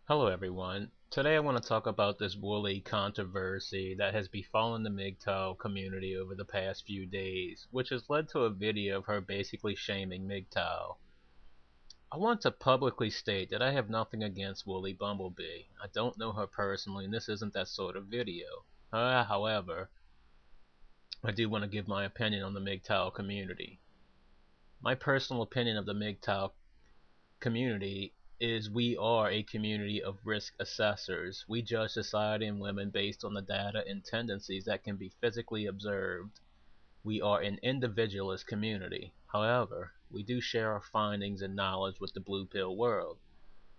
Hello everyone. Today I want to talk about this woolly controversy that has befallen the MGTOW community over the past few days, which has led to a video of her basically shaming MGTOW. I want to publicly state that I have nothing against Woolly Bumblebee. I don't know her personally and this isn't that sort of video. However, I do want to give my opinion on the MGTOW community. My personal opinion of the MGTOW community is we are a community of risk assessors. We judge society and women based on the data and tendencies that can be physically observed. We are an individualist community. However, we do share our findings and knowledge with the blue pill world.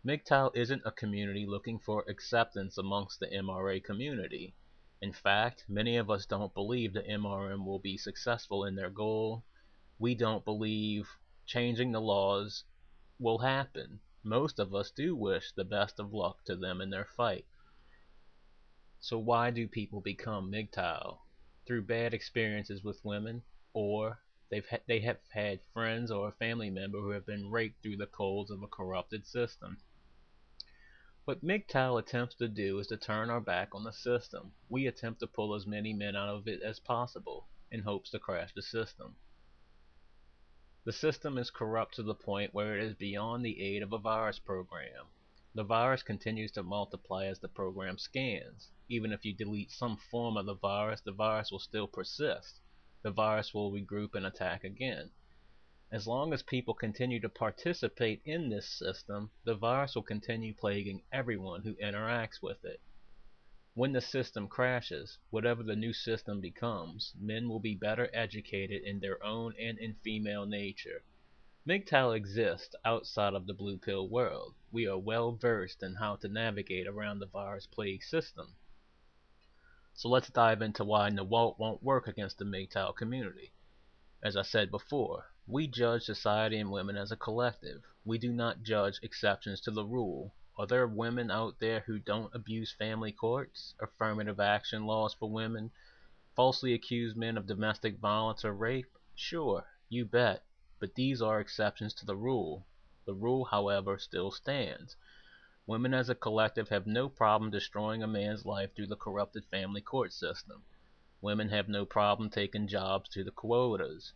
MGTOW isn't a community looking for acceptance amongst the MRA community. In fact, many of us don't believe the MRM will be successful in their goal. We don't believe changing the laws will happen. Most of us do wish the best of luck to them in their fight. So why do people become MGTOW? Through bad experiences with women, or they have had friends or a family member who have been raked through the coals of a corrupted system. What MGTOW attempts to do is to turn our back on the system. We attempt to pull as many men out of it as possible in hopes to crash the system. The system is corrupt to the point where it is beyond the aid of a virus program. The virus continues to multiply as the program scans. Even if you delete some form of the virus will still persist. The virus will regroup and attack again. As long as people continue to participate in this system, the virus will continue plaguing everyone who interacts with it. When the system crashes, whatever the new system becomes, men will be better educated in their own and in female nature. MGTOW exists outside of the blue pill world. We are well versed in how to navigate around the virus plague system. So let's dive into why NEWALT won't work against the MGTOW community. As I said before, we judge society and women as a collective. We do not judge exceptions to the rule. Are there women out there who don't abuse family courts, affirmative action laws for women, falsely accuse men of domestic violence or rape? Sure, you bet. But these are exceptions to the rule. The rule, however, still stands. Women as a collective have no problem destroying a man's life through the corrupted family court system. Women have no problem taking jobs to the quotas.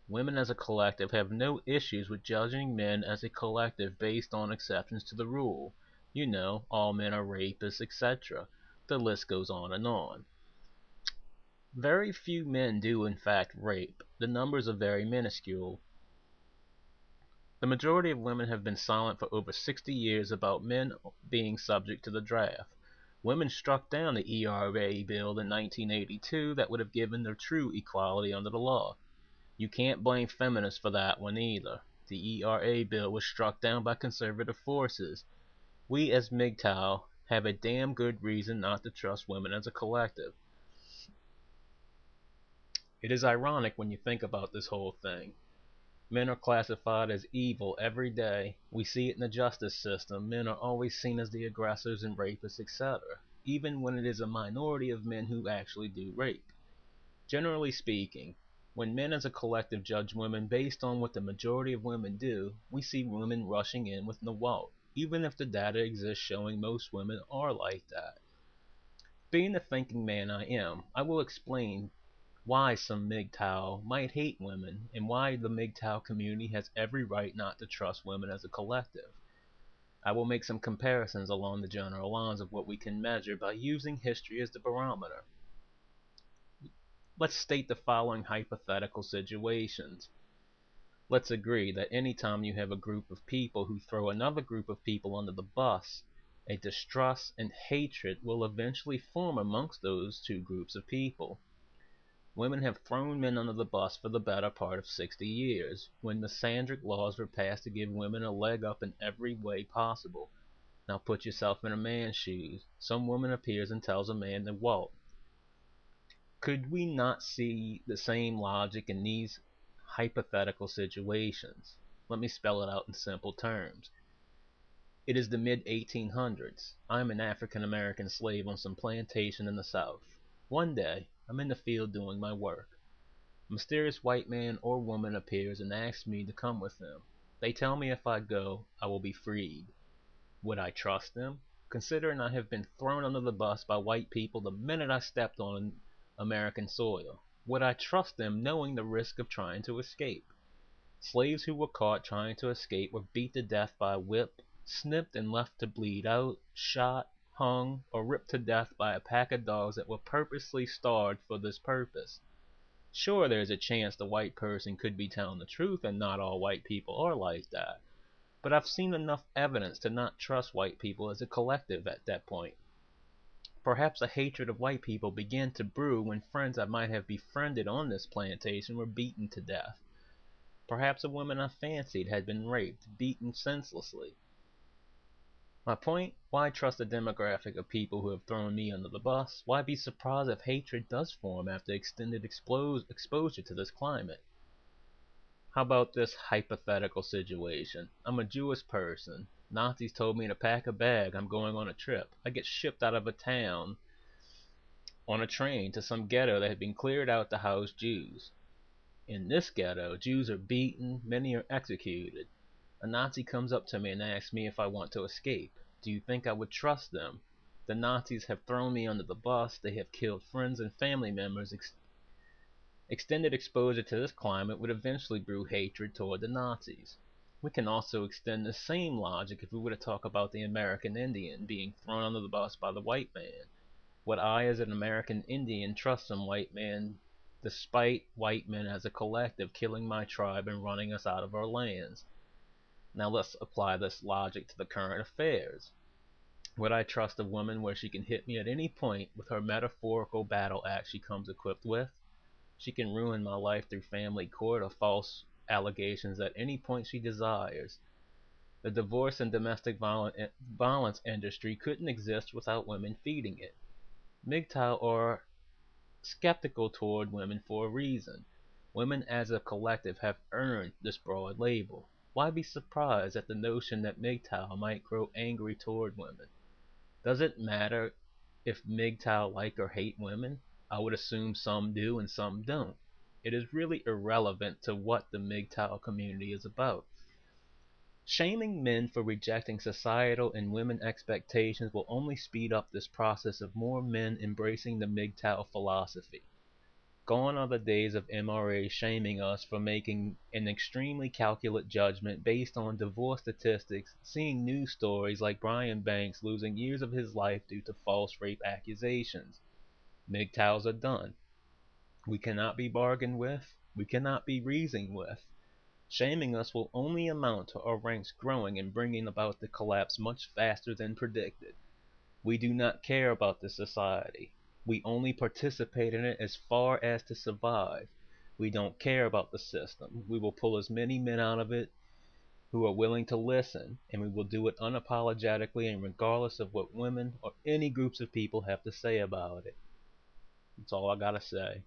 Women as a collective have no issues with judging men as a collective based on exceptions to the rule. You know, all men are rapists, etc. The list goes on and on. Very few men do in fact rape. The numbers are very minuscule. The majority of women have been silent for over 60 years about men being subject to the draft. Women struck down the ERA bill in 1982 that would have given them true equality under the law. You can't blame feminists for that one either. The ERA bill was struck down by conservative forces. We as MGTOW have a damn good reason not to trust women as a collective. It is ironic when you think about this whole thing. Men are classified as evil every day. We see it in the justice system. Men are always seen as the aggressors and rapists, etc., even when it is a minority of men who actually do rape. Generally speaking, when men as a collective judge women based on what the majority of women do, we see women rushing in with NEWALT, even if the data exists showing most women are like that. Being the thinking man I am, I will explain why some MGTOW might hate women, and why the MGTOW community has every right not to trust women as a collective. I will make some comparisons along the general lines of what we can measure by using history as the barometer. Let's state the following hypothetical situations. Let's agree that anytime you have a group of people who throw another group of people under the bus, a distrust and hatred will eventually form amongst those two groups of people. Women have thrown men under the bus for the better part of 60 years, when misandric laws were passed to give women a leg up in every way possible. Now put yourself in a man's shoes. Some woman appears and tells a man to walk. Could we not see the same logic in these hypothetical situations? Let me spell it out in simple terms. It is the mid-1800s. I am an African American slave on some plantation in the South. One day, I'm in the field doing my work. A mysterious white man or woman appears and asks me to come with them. They tell me if I go, I will be freed. Would I trust them? considering I have been thrown under the bus by white people the minute I stepped on American soil? Would I trust them knowing the risk of trying to escape? Slaves who were caught trying to escape were beat to death by a whip, snipped and left to bleed out, shot, hung, or ripped to death by a pack of dogs that were purposely starved for this purpose. Sure, there's a chance the white person could be telling the truth and not all white people are like that. But I've seen enough evidence to not trust white people as a collective at that point. Perhaps a hatred of white people began to brew when friends I might have befriended on this plantation were beaten to death. Perhaps a woman I fancied had been raped, beaten senselessly. My point? Why trust the demographic of people who have thrown me under the bus? Why be surprised if hatred does form after extended exposure to this climate? How about this hypothetical situation? I'm a Jewish person. Nazis told me to pack a bag. I'm going on a trip. I get shipped out of a town on a train to some ghetto that had been cleared out to house Jews. In this ghetto, Jews are beaten, many are executed. A Nazi comes up to me and asks me if I want to escape. Do you think I would trust them? The Nazis have thrown me under the bus. They have killed friends and family members. Extended exposure to this climate would eventually brew hatred toward the Nazis. We can also extend the same logic if we were to talk about the American Indian being thrown under the bus by the white man. Would I, as an American Indian, trust some white man despite white men as a collective killing my tribe and running us out of our lands? Now let's apply this logic to the current affairs. Would I trust a woman where she can hit me at any point with her metaphorical battle axe she comes equipped with? She can ruin my life through family court or false allegations at any point she desires. The divorce and domestic violence industry couldn't exist without women feeding it. MGTOW are skeptical toward women for a reason. Women as a collective have earned this broad label. Why be surprised at the notion that MGTOW might grow angry toward women? Does it matter if MGTOW like or hate women? I would assume some do and some don't. It is really irrelevant to what the MGTOW community is about. Shaming men for rejecting societal and women expectations will only speed up this process of more men embracing the MGTOW philosophy. Gone are the days of MRA shaming us for making an extremely calculate judgment based on divorce statistics, seeing news stories like Brian Banks losing years of his life due to false rape accusations. MGTOWs are done. We cannot be bargained with. We cannot be reasoned with. Shaming us will only amount to our ranks growing and bringing about the collapse much faster than predicted. We do not care about this society. We only participate in it as far as to survive. We don't care about the system. We will pull as many men out of it who are willing to listen, and we will do it unapologetically and regardless of what women or any groups of people have to say about it. That's all I gotta say.